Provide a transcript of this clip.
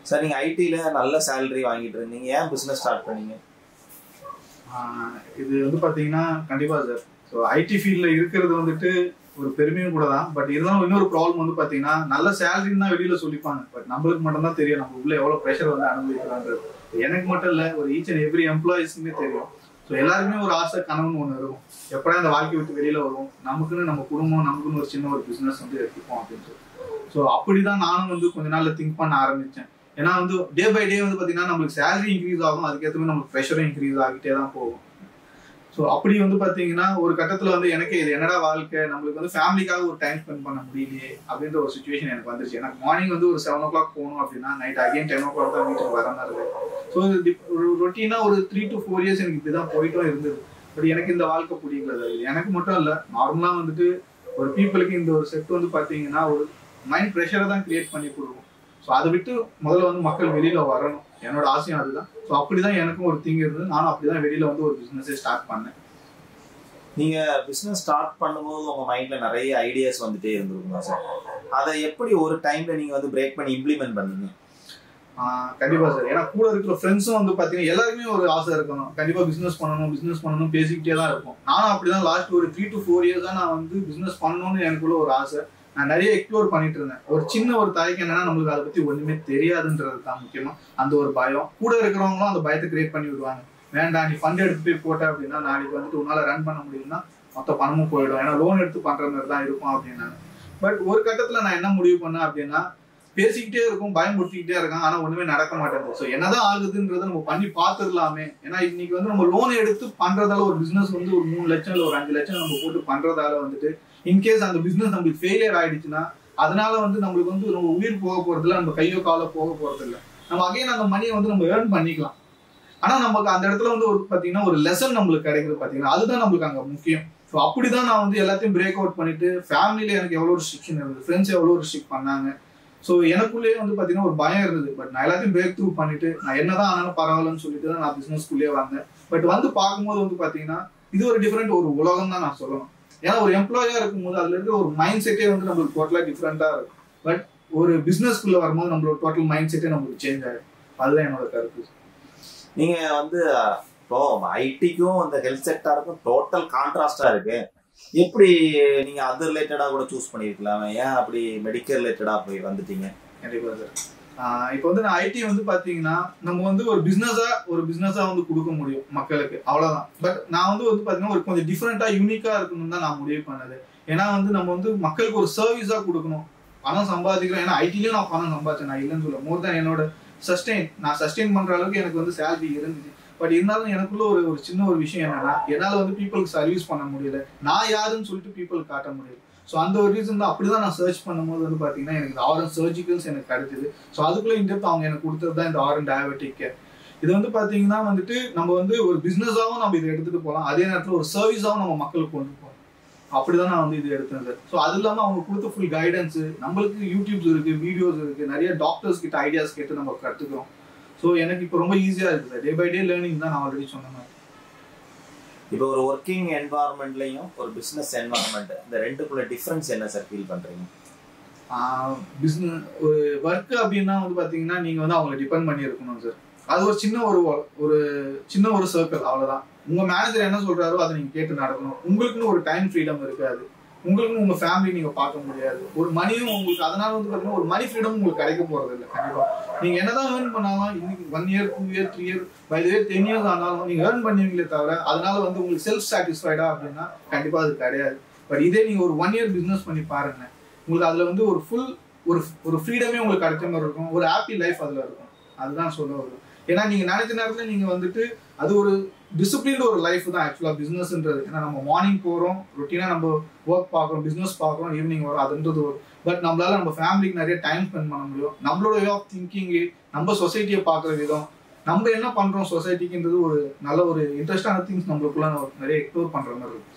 Sir நீங்க ஐடில நல்ல சேலரி வாங்கிட்டு இருந்தீங்க, ஏன் பிசினஸ் ஸ்டார்ட் பண்ணீங்க? இது வந்து பாத்தீங்கன்னா கண்டிப்பா சார். ஸோ ஐடி ஃபீல்ட்ல இருக்கிறது வந்துட்டு ஒரு பெருமையும் கூட தான். பட் இருந்தாலும் இன்னொரு ப்ராப்ளம் வந்து பாத்தீங்கன்னா நல்ல சேலரின்னு தான் வெளியில சொல்லிப்பாங்க. பட் நம்மளுக்கு மட்டும் தான் தெரியும் நம்ம உள்ள எவ்வளவு ப்ரெஷர் வந்து அனுபவிக்கிறான்றது. எனக்கு மட்டும் இல்ல, ஒரு ஈச் அண்ட் எவ்ரி எம்ப்ளாயிஸ்க்குமே தெரியும். ஸோ எல்லாருக்குமே ஒரு ஆசை கனவுன்னு ஒன்று இருக்கும். எப்படா அந்த வாழ்க்கை விட்டு வெளியில வரும், நமக்குன்னு நம்ம குடும்பம், நமக்குன்னு ஒரு சின்ன ஒரு பிசினஸ் வந்து எடுத்துப்போம் அப்படின்ட்டு. ஸோ அப்படிதான் நானும் வந்து கொஞ்ச நாள்ல திங்க் பண்ண ஆரம்பிச்சேன். ஏன்னா வந்து டே பை டே வந்து பாத்தீங்கன்னா நம்மளுக்கு சேலரி இன்க்ரீஸ் ஆகும், அதுக்கேற்ற மாதிரி நமக்கு ப்ரெஷரும் இன்க்ரீஸ் ஆகிட்டே தான் போகும். ஸோ அப்படி வந்து பாத்தீங்கன்னா ஒரு கட்டத்துல வந்து எனக்கு இது என்னடா வாழ்க்கை, நம்மளுக்கு வந்து ஃபேமிலிக்காக ஒரு டைம் ஸ்பெண்ட் பண்ண முடியலையே அப்படின்ற ஒரு சுச்சுவேஷன் எனக்கு வந்துருச்சு. எனக்கு மார்னிங் வந்து ஒரு 7 o'clock போகணும் அப்படின்னா நைட் அகைன் 10 o'clock தான் வீட்டுக்கு வர மாதிரி இருக்கு. ஸோ ஒரு ரொட்டீனா ஒரு 3 to 4 years எனக்கு இப்படிதான் போயிட்டும் இருந்தது. பட் எனக்கு இந்த வாழ்க்கை பிடிக்கல. எனக்கு மட்டும் இல்ல, நார்மலா வந்துட்டு ஒரு பீப்புளுக்கு இந்த ஒரு செட் வந்து பாத்தீங்கன்னா ஒரு மைண்ட் ப்ரெஷரை தான் கிரியேட் பண்ணி கொடுக்கும். ஸோ அதை விட்டு முதல்ல வந்து மக்கள் வெளியில வரணும், என்னோட ஆசையும் அதுதான். ஸோ அப்படிதான் எனக்கும் ஒரு திங் இருந்தது. நானும் அப்படிதான் வெளியில வந்து ஒரு பிசினஸே ஸ்டார்ட் பண்ணேன். நீங்க பிசினஸ் ஸ்டார்ட் பண்ணும்போது உங்க மைண்ட்ல நிறைய ஐடியாஸ் வந்துட்டே இருந்திருக்குமா சார்? அதை எப்படி ஒரு டைம்ல நீங்க வந்து பிரேக் பண்ணி இம்ப்ளிமெண்ட் பண்ணீங்க? கண்டிப்பா சார். ஏன்னா கூட இருக்கிற ஃப்ரெண்ட்ஸும் வந்து பாத்தீங்கன்னா எல்லாருக்குமே ஒரு ஆசை இருக்கணும், கண்டிப்பா பிசினஸ் பண்ணணும் பேசிக்கிட்டே தான் இருக்கும். நானும் அப்படிதான் லாஸ்ட் ஒரு 3 to 4 years தான் நான் வந்து பிசினஸ் பண்ணணும்னு எனக்குள்ள ஒரு ஆசை. நான் நிறைய எக்ஸ்ப்ளோர் பண்ணிட்டு இருந்தேன். ஒரு சின்ன ஒரு தயக்கம் என்னன்னா நம்மளுக்கு அதை பத்தி ஒண்ணுமே தெரியாதுன்றது தான் முக்கியமா. அந்த ஒரு பயம், கூட இருக்கிறவங்களும் அந்த பயத்தை கிரியேட் பண்ணி விடுவாங்க. வேண்டாம், நீ ஃபண்ட் எடுத்து போய் போட்ட அப்படின்னா நாளைக்கு வந்துட்டு உன்னால ரன் பண்ண முடியும்னா மொத்த பணமும் போயிடும், ஏன்னா லோன் எடுத்து பண்ற மாதிரி தான் இருக்கும் அப்படின்னாங்க. பட் ஒரு கட்டத்துல நான் என்ன முடிவு பண்ணேன் அப்படின்னா, பேசிக்கிட்டே இருக்கும், பயமுறுத்திக்கிட்டே இருக்கான், ஆனா ஒண்ணுமே நடக்க மாட்டேங்குது. ஸோ என்னதான் ஆகுதுன்றதை நம்ம பண்ணி பார்த்துடலாமே. ஏன்னா இன்னைக்கு வந்து நம்ம லோன் எடுத்து பண்றதால ஒரு பிசினஸ் வந்து ஒரு 3 லட்சம் இல்லை ஒரு 5 லட்சம் நம்ம போட்டு பண்றதால வந்துட்டு இன்கேஸ் அந்த பிசினஸ் நம்மளுக்கு ஃபெயிலியர் ஆயிடுச்சுன்னா அதனால வந்து நம்மளுக்கு வந்து நம்ம உயிர் போக போறது இல்லை, நம்ம கையோ காலோ போக போறது இல்லை. நம்ம அகைன் அந்த மணியை வந்து நம்ம ஏர்ன் பண்ணிக்கலாம். ஆனா நமக்கு அந்த இடத்துல வந்து ஒரு பாத்தீங்கன்னா ஒரு லெசன் நம்மளுக்கு கிடைக்குது பாத்தீங்கன்னா, அதுதான் நம்மளுக்கு அங்க முக்கியம். ஸோ அப்படிதான் நான் வந்து எல்லாத்தையும் பிரேக் அவுட் பண்ணிட்டு, ஃபேமிலியில எனக்கு எவ்வளவு ரெஸ்ட்ரிக்ஷன் இருந்தது, ஃப்ரெண்ட்ஸ் எவ்வளவு ரெஸ்ட்ரிக்ட் பண்ணாங்க. ஸோ எனக்குள்ளேயே வந்து பாத்தீங்கன்னா ஒரு பயம் இருந்தது. பட் நான் எல்லாத்தையும் பிரேக் த்ரூ பண்ணிட்டு நான் என்னதான் ஆனாலும் பரவாயில்லன்னு சொல்லிட்டு தான் நான் பிசினஸ்குள்ளேயே வந்தேன். பட் வந்து பார்க்கும்போது வந்து பாத்தீங்கன்னா இது ஒரு டிஃப்ரெண்ட் ஒரு உலகம் தான் நான் சொல்லணும். ஏன்னா ஒரு எம்ப்ளாயா இருக்கும்போது அதுல இருக்க ஒரு மைண்ட் செட்டே வந்து நம்மளுக்கு டோட்டலா டிஃப்ரெண்டா இருக்கும். பட் ஒரு பிசினஸ்குள்ள வரும்போது நம்மளோட டோட்டல் மைண்ட் செட்டே நம்மளுக்கு சேஞ்ச் ஆகும். அதுதான் என்னோட கருத்து. நீங்க வந்து இப்போ ஐடிக்கும் அந்த ஹெல்த் செக்டாருக்கும் டோட்டல் கான்ட்ராஸ்டா இருக்கு. எப்படி நீங்க அது ரிலேட்டடா கூட சூஸ் பண்ணிருக்கலாம், ஏன் அப்படி மெடிக்கல் ரிலேட்டடா போய் வந்துட்டீங்க? கண்டிப்பா சார். இப்போ வந்து நான் ஐடி வந்து பாத்தீங்கன்னா நம்ம வந்து ஒரு பிசினஸா வந்து கொடுக்க முடியும் மக்களுக்கு, அவ்வளவுதான். பட் நான் வந்து பாத்தீங்கன்னா ஒரு கொஞ்சம் டிஃப்ரெண்டா யூனிக்கா இருக்கணும்னு தான் நான் முடிவு பண்ணது. ஏன்னா வந்து நம்ம வந்து மக்களுக்கு ஒரு சர்வீஸா கொடுக்கணும். பணம் சம்பாதிக்கிறோம், ஏன்னா ஐடிலயும் நான் பணம் சம்பாதிச்சேன், நான் இல்லைன்னு சொல்ல. மோர் தான் என்னோட சஸ்டெயின் பண்ற அளவுக்கு எனக்கு வந்து சேலரி இருந்துச்சு. பட் இருந்தாலும் எனக்குள்ள ஒரு சின்ன ஒரு விஷயம் என்னன்னா, என்னால வந்து பீப்புளுக்கு சர்வீஸ் பண்ண முடியல, நான் யாருன்னு சொல்லிட்டு பீப்புளுக்கு காட்ட முடியல. ஸோ அந்த ஒரு ரீசன் தான். அப்படிதான் நான் சர்ச் பண்ணும்போது வந்து பாத்தீங்கன்னா எனக்கு ஆர்என் சர்ஜிக்கல்ஸ் எனக்கு கிடைச்சது. ஸோ அதுக்குள்ள இன்டெப்த் அவங்க எனக்கு கொடுத்தது தான் இந்த ஆர்என் டயபெட்டிக் கேர். இது வந்து பாத்தீங்கன்னா வந்துட்டு நம்ம வந்து ஒரு பிசினஸாவும் நம்ம இதை எடுத்துட்டு போகலாம், அதே நேரத்தில் ஒரு சர்வீஸாவும் நம்ம மக்களுக்கு கொண்டு போகலாம். அப்படிதான் நான் வந்து இது எடுத்தேன் சார். ஸோ அது இல்லாமல் அவங்க கொடுத்த ஃபுல் கைடன்ஸ், நம்மளுக்கு யூடியூப்ஸ் இருக்கு, வீடியோஸ் இருக்கு, நிறைய டாக்டர்ஸ் கிட்ட ஐடியாஸ் கேட்டு நம்ம கற்றுக்கிறோம். ஸோ எனக்கு இப்போ ரொம்ப ஈஸியா இருக்கு sir. Day by day learning தான் நான் ஆல்ரெடி சொன்ன மாதிரி. இப்போ ஒரு ஒர்க்கிங் என்வாயர்மெண்ட்லயும் ஒரு பிசினஸ் என்வாயர்மெண்ட், இந்த ரெண்டுக்குள்ள டிஃபரன்ஸ் என்ன சார் ஃபீல் பண்றீங்க? பிசினஸ் ஒரு ஒர்க் அப்படின்னா வந்து பாத்தீங்கன்னா நீங்க வந்து அவங்களை டிபெண்ட் பண்ணி இருக்கணும் சார். அது ஒரு சின்ன ஒரு சர்க்கிள், அவ்வளவுதான். உங்க மேனேஜர் என்ன சொல்றாரோ அதை நீங்க கேட்டு நடக்கணும். உங்களுக்குன்னு ஒரு டைம் ஃப்ரீடம் இருக்காது, உங்களுக்குன்னு உங்க ஃபேமிலி நீங்க பார்க்க முடியாது, ஒரு மணியும் உங்களுக்கு அதனால வந்து பாத்தீங்கன்னா ஒரு மணி ஃப்ரீடம் உங்களுக்கு கிடைக்க போறது இல்லை. கண்டிப்பா நீங்க என்னதான் ஏர்ன் பண்ணாலும் இன்னைக்கு 1 year 2 year 3 year by the way 10 years ஆனாலும் நீங்க ஏர்ன் பண்ணுவீங்களே தவிர அதனால வந்து உங்களுக்கு செல்ஃப் சாட்டிஸ்ஃபைடா அப்படின்னா கண்டிப்பா அது கிடையாது. பட் இதே நீங்க ஒரு 1 year பிசினஸ் பண்ணி பாருங்க, உங்களுக்கு அதுல வந்து ஒரு ஃபுல் ஒரு ஃப்ரீடமே உங்களுக்கு கிடைச்ச மாதிரி இருக்கும், ஒரு ஹாப்பி லைஃப் அதுல இருக்கும். அதுதான் சொல்ல வரும். ஏன்னா நீங்க நினைச்ச நேரத்துல நீங்க வந்துட்டு அது ஒரு டிசிப்ளின்டு ஒரு லைஃப் தான் ஆக்சுவலா பிசினஸ்ன்றது. ஏன்னா நம்ம மார்னிங் போறோம், ரொட்டீனா நம்ம ஒர்க் பார்க்குறோம், பிசினஸ் பார்க்குறோம், ஈவினிங் வரும், அதுன்றது ஒரு. பட் நம்மளால நம்ம ஃபேமிலிக்கு நிறைய டைம் ஸ்பெண்ட் பண்ண முடியும். நம்மளோட வே ஆஃப் திங்கிங், நம்ம சொசைட்டியை பார்க்குற விதம், நம்ம என்ன பண்றோம் சொசைட்டிக்குன்றது ஒரு நல்ல ஒரு இன்ட்ரெஸ்டான திங்ஸ் நம்மளுக்குள்ள நிறைய எக்ஸ்ப்ளோர் பண்ற மாதிரி இருக்கும்.